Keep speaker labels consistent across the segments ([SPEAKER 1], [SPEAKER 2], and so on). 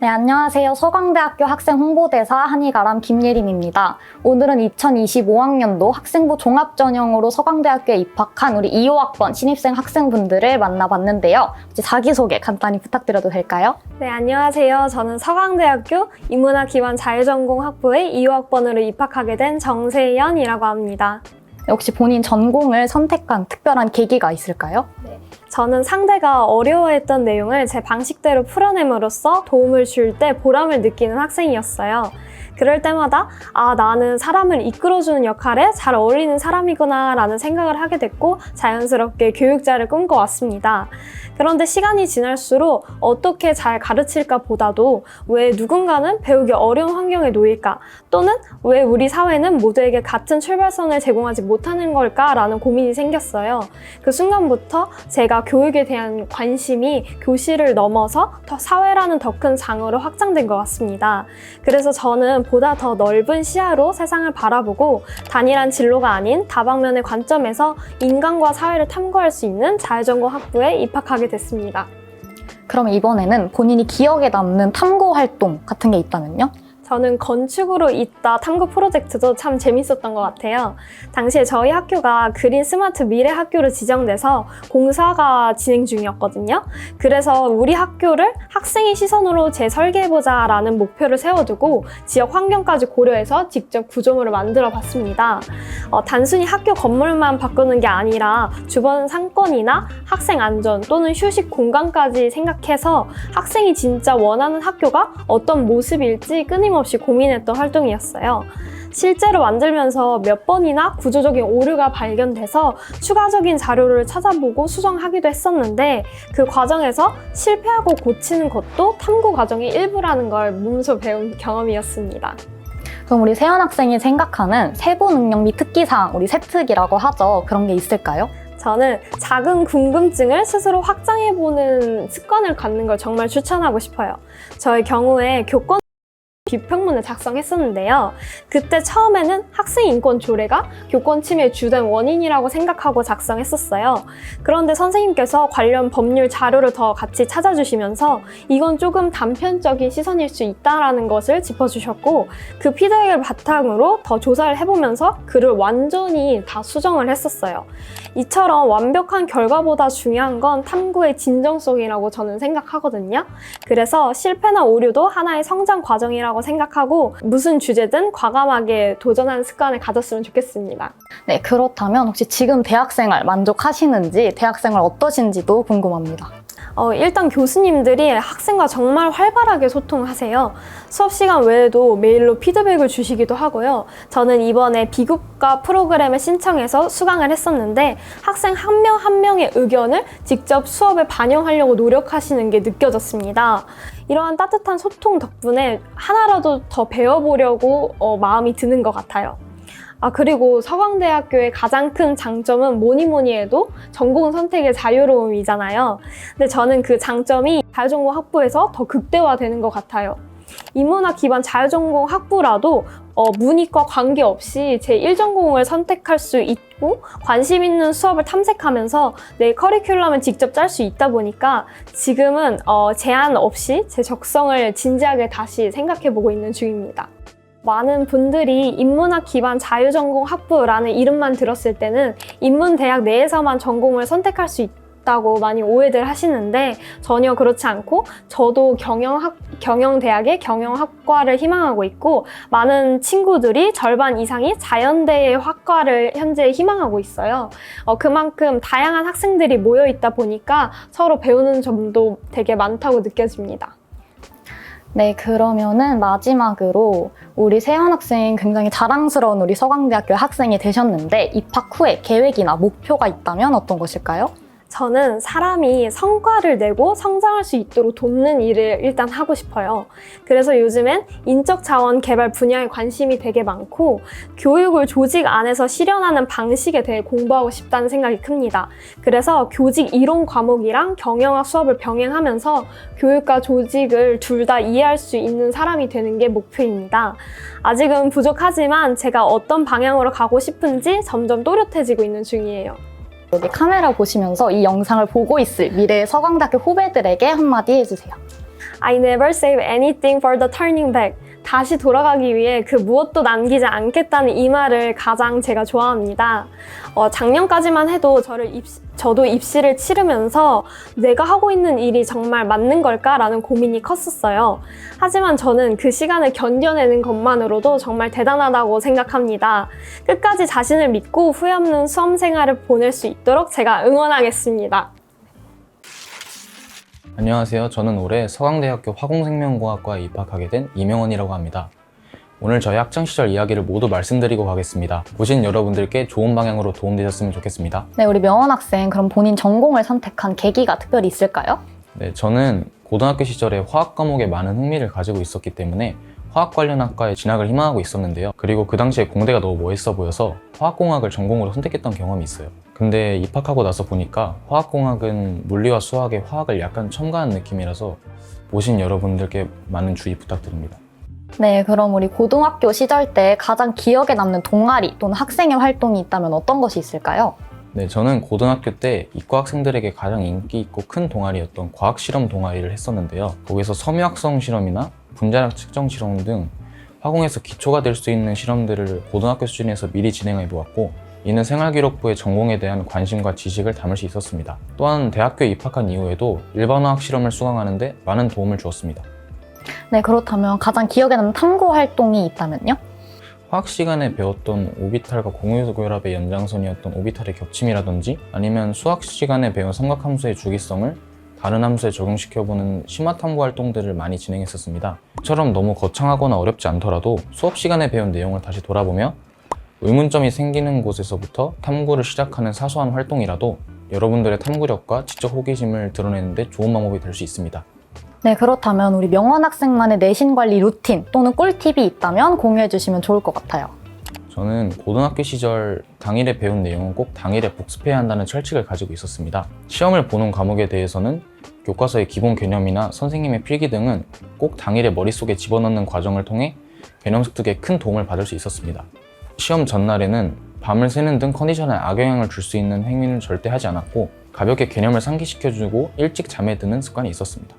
[SPEAKER 1] 네, 안녕하세요. 서강대학교 학생홍보대사 한이가람 김예림입니다. 오늘은 2025학년도 학생부 종합전형으로 서강대학교에 입학한 우리 2호학번 신입생 학생분들을 만나봤는데요. 자기소개 간단히 부탁드려도 될까요?
[SPEAKER 2] 네, 안녕하세요. 저는 서강대학교 인문학 기반 자율전공학부의 2호학번으로 입학하게 된 정세연이라고 합니다.
[SPEAKER 1] 혹시 본인 전공을 선택한 특별한 계기가 있을까요?
[SPEAKER 2] 네. 저는 상대가 어려워했던 내용을 제 방식대로 풀어냄으로써 도움을 줄 때 보람을 느끼는 학생이었어요. 그럴 때마다 나는 사람을 이끌어주는 역할에 잘 어울리는 사람이구나 라는 생각을 하게 됐고 자연스럽게 교육자를 꿈꿔왔습니다. 그런데 시간이 지날수록 어떻게 잘 가르칠까 보다도 왜 누군가는 배우기 어려운 환경에 놓일까 또는 왜 우리 사회는 모두에게 같은 출발선을 제공하지 못하는 걸까 라는 고민이 생겼어요. 그 순간부터 제가 교육에 대한 관심이 교실을 넘어서 더 사회라는 더 큰 장으로 확장된 것 같습니다. 그래서 저는 보다 더 넓은 시야로 세상을 바라보고 단일한 진로가 아닌 다방면의 관점에서 인간과 사회를 탐구할 수 있는 자율전공학부에 입학하게 됐습니다.
[SPEAKER 1] 그럼 이번에는 본인이 기억에 남는 탐구 활동 같은 게 있다면요?
[SPEAKER 2] 저는 건축으로 잇다 탐구 프로젝트도 참 재밌었던 것 같아요. 당시에 저희 학교가 그린 스마트 미래 학교로 지정돼서 공사가 진행 중이었거든요. 그래서 우리 학교를 학생의 시선으로 재설계해보자 라는 목표를 세워두고 지역 환경까지 고려해서 직접 구조물을 만들어 봤습니다. 단순히 학교 건물만 바꾸는 게 아니라 주변 상권이나 학생 안전 또는 휴식 공간까지 생각해서 학생이 진짜 원하는 학교가 어떤 모습일지 끊임없이 고민했던 활동이었어요. 실제로 만들면서 몇 번이나 구조적인 오류가 발견돼서 추가적인 자료를 찾아보고 수정하기도 했었는데 그 과정에서 실패하고 고치는 것도 탐구 과정의 일부라는 걸 몸소 배운 경험이었습니다.
[SPEAKER 1] 그럼 우리 세연 학생이 생각하는 세부 능력 및 특기사항, 우리 세특이라고 하죠. 그런 게 있을까요?
[SPEAKER 2] 저는 작은 궁금증을 스스로 확장해보는 습관을 갖는 걸 정말 추천하고 싶어요. 저의 경우에 교권 비평문을 작성했었는데요. 그때 처음에는 학생 인권 조례가 교권 침해의 주된 원인이라고 생각하고 작성했었어요. 그런데 선생님께서 관련 법률 자료를 더 같이 찾아주시면서 이건 조금 단편적인 시선일 수 있다는 것을 짚어주셨고 그 피드백을 바탕으로 더 조사를 해보면서 글을 완전히 다 수정을 했었어요. 이처럼 완벽한 결과보다 중요한 건 탐구의 진정성이라고 저는 생각하거든요. 그래서 실패나 오류도 하나의 성장 과정이라고 생각하고 무슨 주제든 과감하게 도전하는 습관을 가졌으면 좋겠습니다.
[SPEAKER 1] 네, 그렇다면 혹시 지금 대학생활 만족하시는지 대학생활 어떠신지도 궁금합니다.
[SPEAKER 2] 일단 교수님들이 학생과 정말 활발하게 소통하세요. 수업 시간 외에도 메일로 피드백을 주시기도 하고요. 저는 이번에 비국가 프로그램을 신청해서 수강을 했었는데 학생 한 명 한 명의 의견을 직접 수업에 반영하려고 노력하시는 게 느껴졌습니다. 이러한 따뜻한 소통 덕분에 하나라도 더 배워보려고 마음이 드는 것 같아요. 그리고 서강대학교의 가장 큰 장점은 뭐니 해도 전공 선택의 자유로움이잖아요. 근데 저는 그 장점이 자율전공학부에서 더 극대화되는 것 같아요. 인문학 기반 자율전공 학부라도 문이과 관계없이 제1전공을 선택할 수 있고 관심 있는 수업을 탐색하면서 내 커리큘럼을 직접 짤 수 있다 보니까 지금은 제한 없이 제 적성을 진지하게 다시 생각해보고 있는 중입니다. 많은 분들이 인문학 기반 자율전공 학부라는 이름만 들었을 때는 인문대학 내에서만 전공을 선택할 수 있다고 많이 오해들 하시는데 전혀 그렇지 않고 저도 경영대학의 경영학과를 희망하고 있고 많은 친구들이 절반 이상이 자연대의 학과를 현재 희망하고 있어요. 그만큼 다양한 학생들이 모여 있다 보니까 서로 배우는 점도 되게 많다고 느껴집니다.
[SPEAKER 1] 네, 그러면은 마지막으로 우리 세연 학생 굉장히 자랑스러운 우리 서강대학교 학생이 되셨는데 입학 후에 계획이나 목표가 있다면 어떤 것일까요?
[SPEAKER 2] 저는 사람이 성과를 내고 성장할 수 있도록 돕는 일을 일단 하고 싶어요. 그래서 요즘엔 인적 자원 개발 분야에 관심이 되게 많고 교육을 조직 안에서 실현하는 방식에 대해 공부하고 싶다는 생각이 큽니다. 그래서 교직 이론 과목이랑 경영학 수업을 병행하면서 교육과 조직을 둘 다 이해할 수 있는 사람이 되는 게 목표입니다. 아직은 부족하지만 제가 어떤 방향으로 가고 싶은지 점점 또렷해지고 있는 중이에요.
[SPEAKER 1] 여기 카메라 보시면서 이 영상을 보고 있을 미래의 서강대학교 후배들에게 한마디 해주세요.
[SPEAKER 2] I never save anything for the turning back. 다시 돌아가기 위해 그 무엇도 남기지 않겠다는 이 말을 가장 제가 좋아합니다. 작년까지만 해도 저도 입시를 치르면서 내가 하고 있는 일이 정말 맞는 걸까라는 고민이 컸었어요. 하지만 저는 그 시간을 견뎌내는 것만으로도 정말 대단하다고 생각합니다. 끝까지 자신을 믿고 후회 없는 수험 생활을 보낼 수 있도록 제가 응원하겠습니다.
[SPEAKER 3] 안녕하세요. 저는 올해 서강대학교 화공생명공학과에 입학하게 된 이명원이라고 합니다. 오늘 저희 학창시절 이야기를 모두 말씀드리고 가겠습니다. 보신 여러분들께 좋은 방향으로 도움되셨으면 좋겠습니다.
[SPEAKER 1] 네, 우리 명원 학생, 그럼 본인 전공을 선택한 계기가 특별히 있을까요?
[SPEAKER 3] 네, 저는 고등학교 시절에 화학 과목에 많은 흥미를 가지고 있었기 때문에 화학 관련 학과에 진학을 희망하고 있었는데요. 그리고 그 당시에 공대가 너무 멋있어 보여서 화학공학을 전공으로 선택했던 경험이 있어요. 근데 입학하고 나서 보니까 화학공학은 물리와 수학의 화학을 약간 첨가한 느낌이라서 보신 여러분들께 많은 주의 부탁드립니다.
[SPEAKER 1] 네, 그럼 우리 고등학교 시절 때 가장 기억에 남는 동아리 또는 학생의 활동이 있다면 어떤 것이 있을까요?
[SPEAKER 3] 네, 저는 고등학교 때 이과 학생들에게 가장 인기 있고 큰 동아리였던 과학실험 동아리를 했었는데요. 거기서 섬유학성 실험이나 분자력 측정 실험 등 화공에서 기초가 될 수 있는 실험들을 고등학교 수준에서 미리 진행해 보았고, 이는 생활기록부에 전공에 대한 관심과 지식을 담을 수 있었습니다. 또한 대학교에 입학한 이후에도 일반화학 실험을 수강하는데 많은 도움을 주었습니다.
[SPEAKER 1] 네, 그렇다면 가장 기억에 남는 탐구 활동이 있다면요?
[SPEAKER 3] 화학 시간에 배웠던 오비탈과 공유결합의 연장선이었던 오비탈의 겹침이라든지, 아니면 수학 시간에 배운 삼각함수의 주기성을 다른 함수에 적용시켜보는 심화 탐구 활동들을 많이 진행했었습니다. 이처럼 너무 거창하거나 어렵지 않더라도 수업 시간에 배운 내용을 다시 돌아보며 의문점이 생기는 곳에서부터 탐구를 시작하는 사소한 활동이라도 여러분들의 탐구력과 지적 호기심을 드러내는 데 좋은 방법이 될 수 있습니다.
[SPEAKER 1] 네, 그렇다면 우리 명원 학생만의 내신 관리 루틴 또는 꿀팁이 있다면 공유해 주시면 좋을 것 같아요.
[SPEAKER 3] 저는 고등학교 시절 당일에 배운 내용은 꼭 당일에 복습해야 한다는 철칙을 가지고 있었습니다. 시험을 보는 과목에 대해서는 교과서의 기본 개념이나 선생님의 필기 등은 꼭 당일에 머릿속에 집어넣는 과정을 통해 개념 습득에 큰 도움을 받을 수 있었습니다. 시험 전날에는 밤을 새는 등 컨디션에 악영향을 줄 수 있는 행위는 절대 하지 않았고, 가볍게 개념을 상기시켜주고 일찍 잠에 드는 습관이 있었습니다.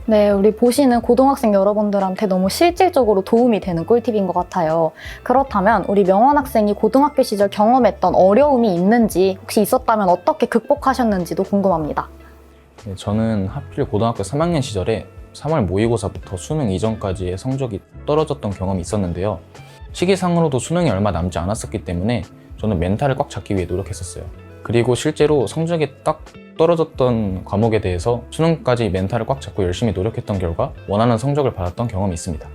[SPEAKER 1] 네, 우리 보시는 고등학생 여러분들한테 너무 실질적으로 도움이 되는 꿀팁인 것 같아요. 그렇다면 우리 명원 학생이 고등학교 시절 경험했던 어려움이 있는지, 혹시 있었다면 어떻게 극복하셨는지도 궁금합니다.
[SPEAKER 3] 네, 저는 하필 고등학교 3학년 시절에 3월 모의고사부터 수능 이전까지의 성적이 떨어졌던 경험이 있었는데요. 시기상으로도 수능이 얼마 남지 않았었기 때문에 저는 멘탈을 꽉 잡기 위해 노력했었어요. 그리고 실제로 성적이 딱 떨어졌던 과목에 대해서 수능까지 멘탈을 꽉 잡고 열심히 노력했던 결과 원하는 성적을 받았던 경험이 있습니다.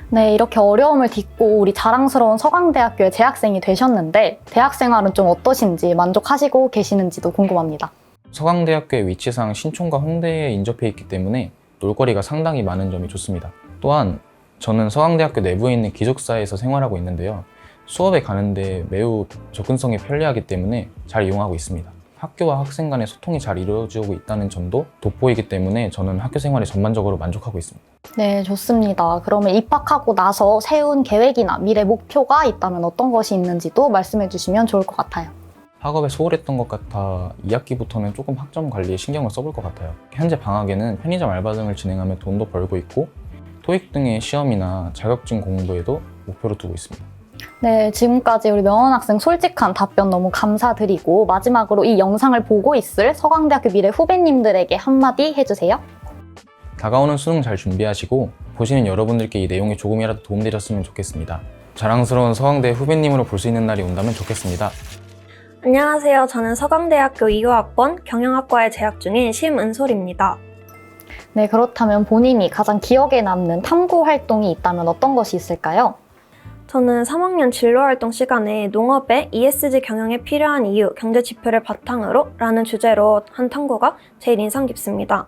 [SPEAKER 1] 네, 이렇게 어려움을 딛고 우리 자랑스러운 서강대학교의 재학생이 되셨는데 대학 생활은 좀 어떠신지 만족하시고 계시는지도 궁금합니다.
[SPEAKER 3] 서강대학교의 위치상 신촌과 홍대에 인접해 있기 때문에 놀거리가 상당히 많은 점이 좋습니다. 또한 저는 서강대학교 내부에 있는 기숙사에서 생활하고 있는데요. 수업에 가는데 매우 접근성이 편리하기 때문에 잘 이용하고 있습니다. 학교와 학생 간의 소통이 잘 이루어지고 있다는 점도 돋보이기 때문에 저는 학교 생활에 전반적으로 만족하고 있습니다.
[SPEAKER 1] 네, 좋습니다. 그러면 입학하고 나서 세운 계획이나 미래 목표가 있다면 어떤 것이 있는지도 말씀해 주시면 좋을 것 같아요.
[SPEAKER 3] 학업에 소홀했던 것 같아 2학기부터는 조금 학점 관리에 신경을 써볼 것 같아요. 현재 방학에는 편의점 알바 등을 진행하며 돈도 벌고 있고, 토익 등의 시험이나 자격증 공부에도 목표로 두고 있습니다.
[SPEAKER 1] 네, 지금까지 우리 명원 학생 솔직한 답변 너무 감사드리고, 마지막으로 이 영상을 보고 있을 서강대학교 미래 후배님들에게 한마디 해주세요.
[SPEAKER 3] 다가오는 수능 잘 준비하시고 보시는 여러분들께 이 내용이 조금이라도 도움되셨으면 좋겠습니다. 자랑스러운 서강대 후배님으로 볼 수 있는 날이 온다면 좋겠습니다.
[SPEAKER 4] 안녕하세요. 저는 서강대학교 2호학번 경영학과에 재학 중인 심은솔입니다.
[SPEAKER 1] 네, 그렇다면 본인이 가장 기억에 남는 탐구 활동이 있다면 어떤 것이 있을까요?
[SPEAKER 4] 저는 3학년 진로활동 시간에 농업의 ESG 경영에 필요한 이유, 경제 지표를 바탕으로 라는 주제로 한 탐구가 제일 인상 깊습니다.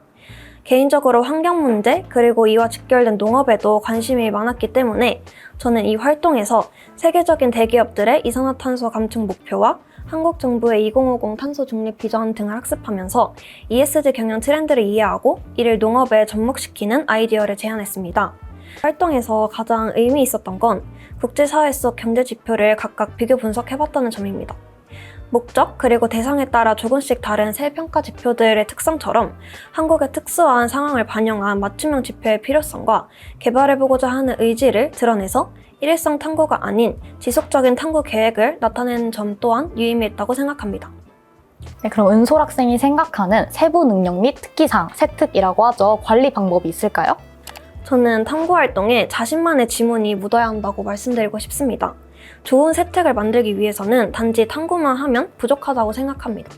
[SPEAKER 4] 개인적으로 환경 문제, 그리고 이와 직결된 농업에도 관심이 많았기 때문에 저는 이 활동에서 세계적인 대기업들의 이산화탄소 감축 목표와 한국 정부의 2050 탄소 중립 비전 등을 학습하면서 ESG 경영 트렌드를 이해하고 이를 농업에 접목시키는 아이디어를 제안했습니다. 활동에서 가장 의미 있었던 건 국제사회 속 경제 지표를 각각 비교 분석해봤다는 점입니다. 목적 그리고 대상에 따라 조금씩 다른 세 평가 지표들의 특성처럼 한국의 특수한 상황을 반영한 맞춤형 지표의 필요성과 개발해보고자 하는 의지를 드러내서 일회성 탐구가 아닌 지속적인 탐구 계획을 나타내는 점 또한 유의미했다고 생각합니다.
[SPEAKER 1] 네, 그럼 은솔 학생이 생각하는 세부 능력 및 특기사항, 세특이라고 하죠. 관리 방법이 있을까요?
[SPEAKER 4] 저는 탐구 활동에 자신만의 지문이 묻어야 한다고 말씀드리고 싶습니다. 좋은 세특을 만들기 위해서는 단지 탐구만 하면 부족하다고 생각합니다.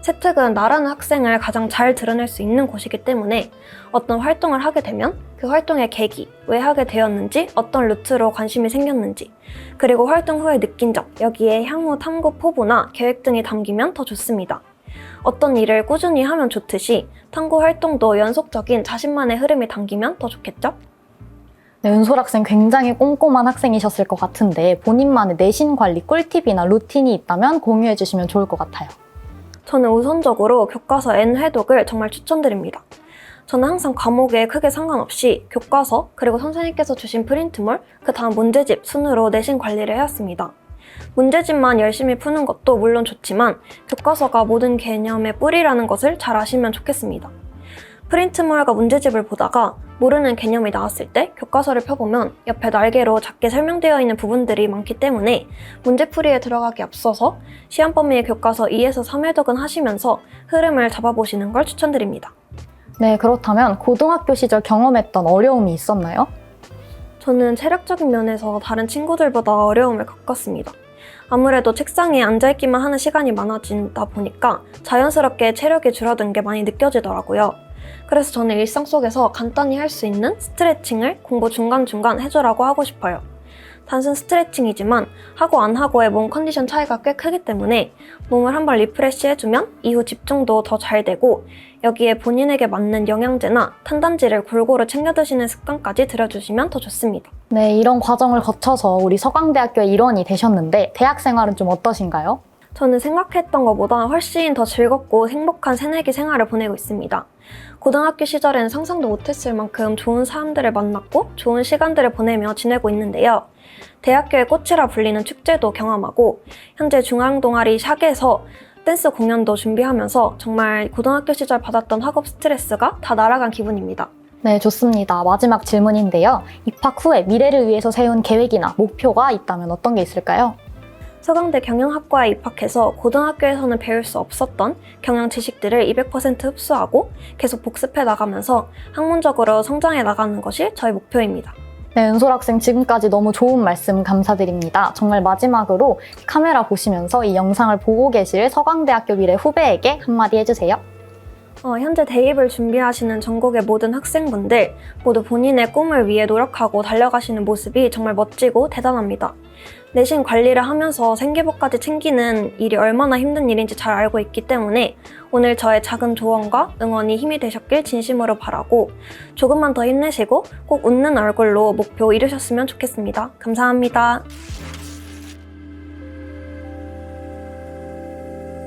[SPEAKER 4] 세특은 나라는 학생을 가장 잘 드러낼 수 있는 곳이기 때문에 어떤 활동을 하게 되면 그 활동의 계기, 왜 하게 되었는지, 어떤 루트로 관심이 생겼는지, 그리고 활동 후에 느낀 점, 여기에 향후 탐구 포부나 계획 등이 담기면 더 좋습니다. 어떤 일을 꾸준히 하면 좋듯이 탐구 활동도 연속적인 자신만의 흐름이 담기면 더 좋겠죠?
[SPEAKER 1] 네, 은솔 학생 굉장히 꼼꼼한 학생이셨을 것 같은데 본인만의 내신 관리 꿀팁이나 루틴이 있다면 공유해 주시면 좋을 것 같아요.
[SPEAKER 4] 저는 우선적으로 교과서 N회독을 정말 추천드립니다. 저는 항상 과목에 크게 상관없이 교과서 그리고 선생님께서 주신 프린트물, 그 다음 문제집 순으로 내신 관리를 해왔습니다. 문제집만 열심히 푸는 것도 물론 좋지만 교과서가 모든 개념의 뿌리라는 것을 잘 아시면 좋겠습니다. 프린트물과 문제집을 보다가 모르는 개념이 나왔을 때 교과서를 펴보면 옆에 날개로 작게 설명되어 있는 부분들이 많기 때문에 문제풀이에 들어가기 앞서서 시험 범위의 교과서 2에서 3회독은 하시면서 흐름을 잡아보시는 걸 추천드립니다.
[SPEAKER 1] 네, 그렇다면 고등학교 시절 경험했던 어려움이 있었나요?
[SPEAKER 4] 저는 체력적인 면에서 다른 친구들보다 어려움을 겪었습니다. 아무래도 책상에 앉아있기만 하는 시간이 많아진다 보니까 자연스럽게 체력이 줄어든 게 많이 느껴지더라고요. 그래서 저는 일상 속에서 간단히 할 수 있는 스트레칭을 공부 중간중간 해주라고 하고 싶어요. 단순 스트레칭이지만 하고 안 하고의 몸 컨디션 차이가 꽤 크기 때문에 몸을 한번 리프레시 해주면 이후 집중도 더 잘 되고 여기에 본인에게 맞는 영양제나 탄단지를 골고루 챙겨 드시는 습관까지 들여주시면 더 좋습니다.
[SPEAKER 1] 네, 이런 과정을 거쳐서 우리 서강대학교의 일원이 되셨는데 대학 생활은 좀 어떠신가요?
[SPEAKER 4] 저는 생각했던 것보다 훨씬 더 즐겁고 행복한 새내기 생활을 보내고 있습니다. 고등학교 시절에는 상상도 못했을 만큼 좋은 사람들을 만났고 좋은 시간들을 보내며 지내고 있는데요. 대학교의 꽃이라 불리는 축제도 경험하고 현재 중앙동아리 샥에서 댄스 공연도 준비하면서 정말 고등학교 시절 받았던 학업 스트레스가 다 날아간 기분입니다.
[SPEAKER 1] 네, 좋습니다. 마지막 질문인데요. 입학 후에 미래를 위해서 세운 계획이나 목표가 있다면 어떤 게 있을까요?
[SPEAKER 4] 서강대 경영학과에 입학해서 고등학교에서는 배울 수 없었던 경영 지식들을 200% 흡수하고 계속 복습해 나가면서 학문적으로 성장해 나가는 것이 저의 목표입니다.
[SPEAKER 1] 네, 은솔 학생 지금까지 너무 좋은 말씀 감사드립니다. 정말 마지막으로 카메라 보시면서 이 영상을 보고 계실 서강대학교 미래 후배에게 한마디 해주세요.
[SPEAKER 4] 현재 대입을 준비하시는 전국의 모든 학생분들 모두 본인의 꿈을 위해 노력하고 달려가시는 모습이 정말 멋지고 대단합니다. 내신 관리를 하면서 생계부까지 챙기는 일이 얼마나 힘든 일인지 잘 알고 있기 때문에 오늘 저의 작은 조언과 응원이 힘이 되셨길 진심으로 바라고 조금만 더 힘내시고 꼭 웃는 얼굴로 목표 이루셨으면 좋겠습니다. 감사합니다.